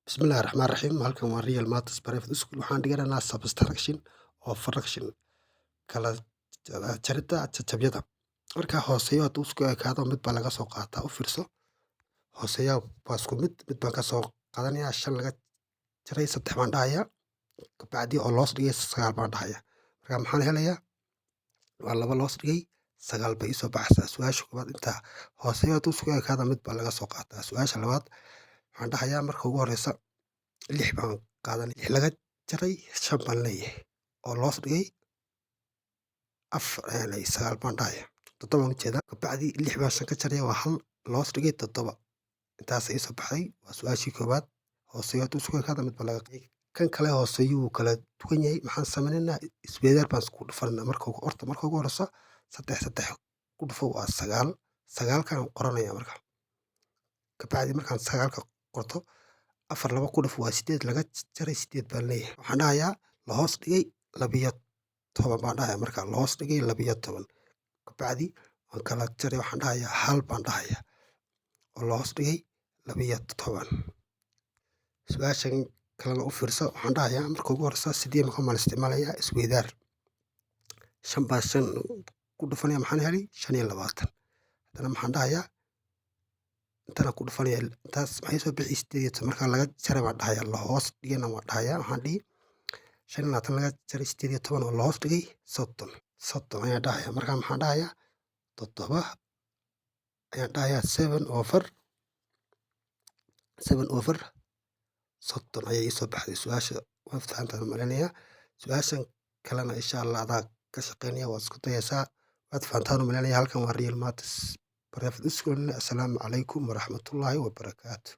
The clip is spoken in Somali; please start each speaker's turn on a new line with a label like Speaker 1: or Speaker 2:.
Speaker 1: Bismillahi Raxmaani Raxiim. Halkan waa Real Matters Private School. Waxaan dhiganaynaa subtraction oo fraction kala jaridda jajabyada. Marka hooseeyo hadduu isku ekaado mid baa laga soo qaataa. U fiirso. Hooseeyaha waa isku mid baan ka soo qaadanayaa. 5 laga jaray 3 baan dhahayaa. Kabacdi oo loos dhigay 9 baan dhahayaa. Marka maxaan helayaa? Waa 2 loos dhigay 9 bay isoo baxaysaa. Su'aasha koowaad inta hooseeyo hadduu isku ekaado mid baa laga soo qaataa. Su'aasha labaad waxaan dhahayaa marka ugu horeysa 6 baan qaadanay. 6 laga jaray 5 baan leeyahay. Oo loos dhigay 4 ayaan leeyahay. 9 baan dhahayaa. 7 baan u jeedaa. Kabacdi 6 baan 5 ka jaraya waa 1 loos dhigay 7. Intaas ay soo baxday. Waa su'aashii koowaad. Hooseeyo hadduu isku ekaado mid baa laga kan kale hooseeyo wuu kala duwan yahay. Maxaan sameynaynaa? Isweydaar baan isku dhufanaa. Marka ugu horeysa 3 ku dhufo waa 9. 9 kaan qoranaya marka. Kabacdi markaan 9 ka qorto 4 2 ku dhufo waa 8 laga jaray 8 baan leeyahay. Waxaan dhahayaa la hoos dhigay 12 baan dhahayaa marka la hoos dhigay 12. Kabacdi waan kala jaray waxaan dhahayaa 1 baan dhahayaa. Oo la hoos dhigay 12. Su'aashan kalena u fiirso. Waxaan dhahayaa marka ugu horeysa 8 maxaan isticmaalayaa isweydaar. 5 baan 5 ku dhufanaya maxaan helay 25. Haddana maxaan dhahayaa intana ku dhufanaya intaas maxay soo bixi 18 marka laga jaray baan dhahayaa la hoos dhigayna waan dhahayaa waxaan dhihi 25 laga jaray 18 oo la hoos dhigay 30 ayaan dhahayaa marka maxaan dhahayaa 7 ayaan dhahayaa 7/30 ayay isoo baxday. Su'aasha waan fahantaan maleynayaa. Su'aashan kalena insha Allah adaa ka shaqeynaya waad isku dayaysaa. Waad fahantaan maleynayaa. Halkan waa Real Matters Private School. Assalaamu calaykum waraxmatullaahi wabarakaatuh.